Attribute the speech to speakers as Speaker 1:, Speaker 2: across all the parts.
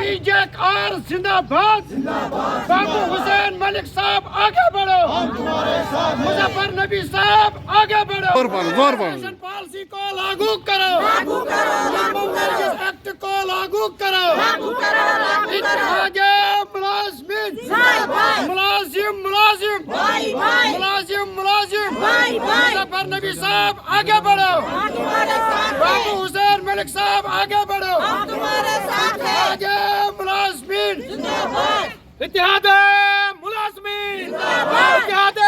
Speaker 1: EJR जिंदाबाद, बाबू हुसैन मलिक साहब आगे बढ़ो, मुजफ्फर नबी साहब आगे बढ़ो, इमिग्रेशन पॉलिसी को लागू करो, एक्ट को लागू करो, आगे मुलाजिम मुजफ्फर नबी साहब आगे बढ़ो, बाबू हुसैन मलिक साहब आगे बढ़ो, आगे मुलाजिमीन इत्तेहाद मुलाजिमीन, इत्तेहाद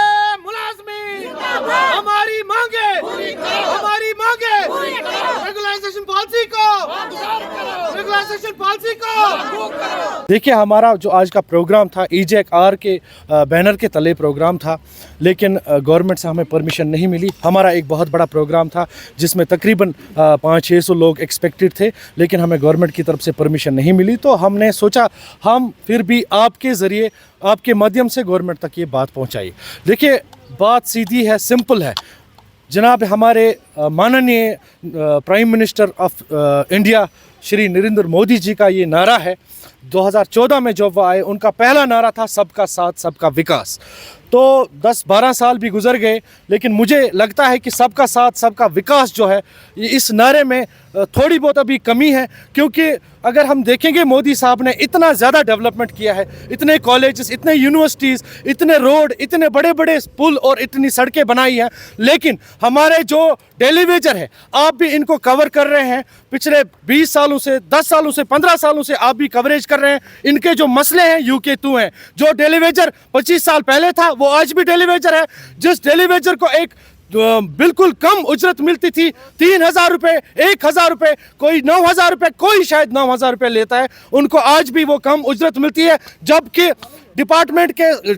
Speaker 1: मुलाजिमीन, हमारी मांगे रेगुलाइजेशन पॉलिसी को
Speaker 2: देखिए, हमारा जो आज का प्रोग्राम था EJR के बैनर के तले प्रोग्राम था, लेकिन गवर्नमेंट से हमें परमिशन नहीं मिली। हमारा एक बहुत बड़ा प्रोग्राम था जिसमें तकरीबन 500-600 लोग एक्सपेक्टेड थे, लेकिन हमें गवर्नमेंट की तरफ से परमिशन नहीं मिली। तो हमने सोचा हम फिर भी आपके ज़रिए, आपके माध्यम से गवर्नमेंट तक ये बात पहुँचाई। देखिए, बात सीधी है, सिंपल है। जनाब हमारे माननीय prime minister of India Shri Narendra Modi ji का ये नारा है। 2014 में जब वो आए, उनका पहला नारा था सबका साथ सबका विकास। तो 10-12 साल भी गुजर गए, लेकिन मुझे लगता है कि सबका साथ सबका विकास जो है, इस नारे में थोड़ी बहुत अभी कमी है। क्योंकि अगर हम देखेंगे, मोदी साहब ने इतना ज़्यादा डेवलपमेंट किया है, इतने कॉलेजेस, इतने यूनिवर्सिटीज़, इतने रोड, इतने बड़े बड़े पुल और इतनी सड़कें बनाई हैं, लेकिन हमारे जो टेलीविज़न है, आप भी इनको कवर कर रहे हैं। पिछले 20 सालों से, 10 सालों से, 15 सालों से आप भी कवरेज कर रहे हैं। इनके जो मसले हैं यूके टू हैं। जो टेलीविज़न 25 साल पहले था, वो आज भी टेलीविज़न है। जिस टेलीविज़न को एक बिल्कुल कम उजरत मिलती थी, 3000 रुपये, 1000 रुपये, कोई 9000 रुपये, कोई शायद 9000 रुपये लेता है, उनको आज भी वो कम उजरत मिलती है। जबकि डिपार्टमेंट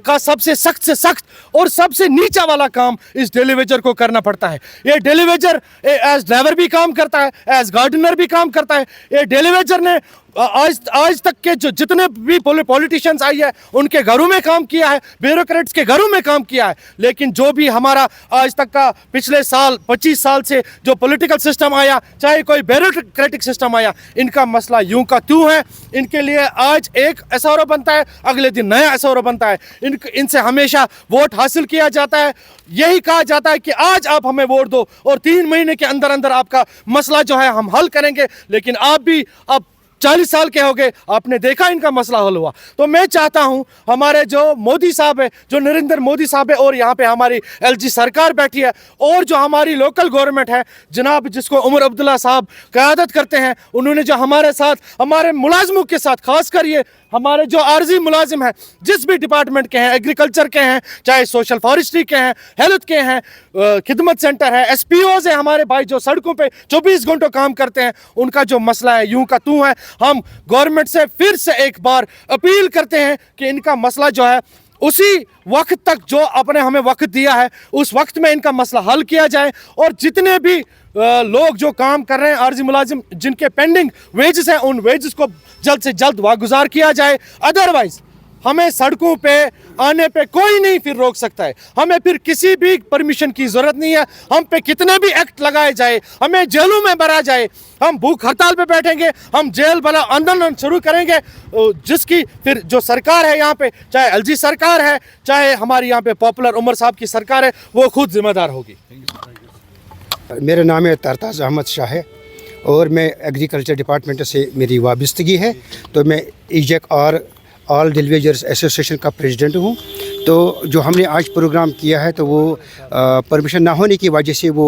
Speaker 2: का सबसे सख्त से सख्त और सबसे नीचा वाला काम इस टेलीविज़न को करना पड़ता है। ये टेलीविज़न एज ड्राइवर भी काम करता है, एज गार्डनर भी काम करता है। ये टेलीविज़न ने आज तक के जो जितने भी पॉलिटिशियंस आई है, उनके घरों में काम किया है, ब्यूरोक्रेट्स के घरों में काम किया है। लेकिन जो भी हमारा आज तक का पिछले साल 25 साल से जो पॉलिटिकल सिस्टम आया, चाहे कोई ब्यूरोक्रेटिक सिस्टम आया, इनका मसला यूं का त्यों है। इनके लिए आज एक SRO बनता है, अगले दिन नया SRO बनता है। इनसे हमेशा वोट हासिल किया जाता है। यही कहा जाता है कि आज आप हमें वोट दो और 3 महीने के अंदर अंदर आपका मसला जो है हम हल करेंगे। लेकिन आप भी अब 40 साल के हो गए, आपने देखा इनका मसला हल हुआ। तो मैं चाहता हूं हमारे जो मोदी साहब है, जो नरेंद्र मोदी साहब है, और यहाँ पे हमारी LG सरकार बैठी है, और जो हमारी लोकल गवर्नमेंट है जनाब, जिसको उमर अब्दुल्ला साहब क़यादत करते हैं, उन्होंने जो हमारे साथ, हमारे मुलाजमों के साथ, खासकर ये हमारे जो आर्जी मुलाजिम हैं, जिस भी डिपार्टमेंट के हैं, एग्रीकल्चर के हैं, चाहे सोशल फॉरेस्ट्री के हैं, हेल्थ के हैं, खिदमत सेंटर है, SPOs हैं, हमारे भाई जो सड़कों पे 24 घंटों काम करते हैं, उनका जो मसला है यूं का त्यों है। हम गवर्नमेंट से फिर से एक बार अपील करते हैं कि इनका मसला जो है, उसी वक्त तक जो आपने हमें वक्त दिया है, उस वक्त में इनका मसला हल किया जाए। और जितने भी लोग जो काम कर रहे हैं, आर्जी मुलाजिम जिनके पेंडिंग वेजेस हैं, उन वेजेस को जल्द से जल्द वागुजार किया जाए। अदरवाइज हमें सड़कों पे आने पे कोई नहीं फिर रोक सकता है। हमें फिर किसी भी परमिशन की ज़रूरत नहीं है। हम पे कितने भी एक्ट लगाए जाए, हमें जेलों में भरा जाए, हम भूख हड़ताल पे बैठेंगे, हम जेल वाला आंदोलन शुरू करेंगे, जिसकी फिर जो सरकार है यहाँ पे, चाहे LG सरकार है, चाहे हमारी यहाँ पे पॉपुलर उमर साहब की सरकार है, वो खुद जिम्मेदार होगी।
Speaker 3: मेरा नाम है तरताज अहमद शाह है और मैं एग्रीकल्चर डिपार्टमेंट से मेरी वाबस्तगी है। तो मैं EJR ऑल डेलीवेजर्स एसोसिएशन का प्रेसिडेंट हूँ। तो जो हमने आज प्रोग्राम किया है, तो वो परमिशन ना होने की वजह से वो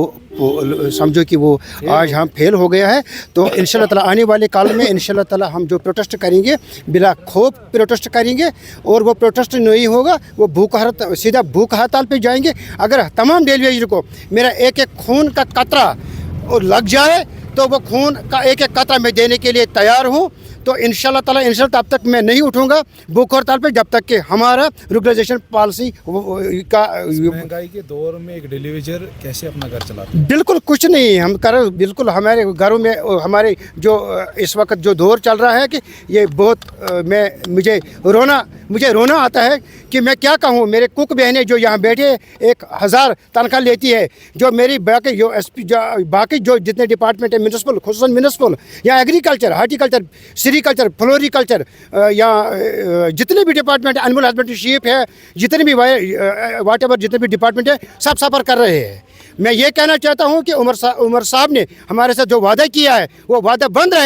Speaker 3: समझो कि वो आज हम फेल हो गया है। तो इंशाल्लाह ताला आने वाले काल में इंशाल्लाह ताला हम जो प्रोटेस्ट करेंगे, बिला खौफ प्रोटेस्ट करेंगे, और वो प्रोटेस्ट नहीं होगा, वो सीधा भूख हड़ताल पे जाएंगे। अगर तमाम डेलीवेजर को मेरा एक एक खून का कतरा लग जाए, तो वो खून का एक एक कतरा मैं देने के लिए तैयार हूँ। तो इंशाल्लाह ताला तब तक मैं नहीं उठूँगा भूख हड़ताल पे, जब तक कि हमारा रेगुलाइजेशन पॉलिसी का।
Speaker 4: महंगाई के दौर में एक डेलीवेजर कैसे अपना घर चलाता है?
Speaker 3: बिल्कुल कुछ नहीं हम कर, बिल्कुल हमारे घरों में हमारे जो इस वक्त जो दौर चल रहा है कि ये बहुत मुझे रोना मुझे रोना आता है कि मैं क्या कहूँ। मेरे कुक बहनें जो यहाँ बैठे 1000 तनख्वाह लेती है, जो मेरी बाकी जो जितने डिपार्टमेंट है म्यूनसिपल, खुसूसन म्यूनसिपल या एग्रीकल्चर, हार्टिकल्चर, सीरीकल्चर, फ्लोरिकल्चर या जितने भी डिपार्टमेंट है, एनिमल हस्बेंड्री, शीप है, जितने भी वाट एवर जितने भी डिपार्टमेंट है, सब सफ़र कर रहे हैं। मैं ये कहना चाहता हूँ कि उमर साहब ने हमारे साथ जो वादा किया है वो वादा बन रहा है।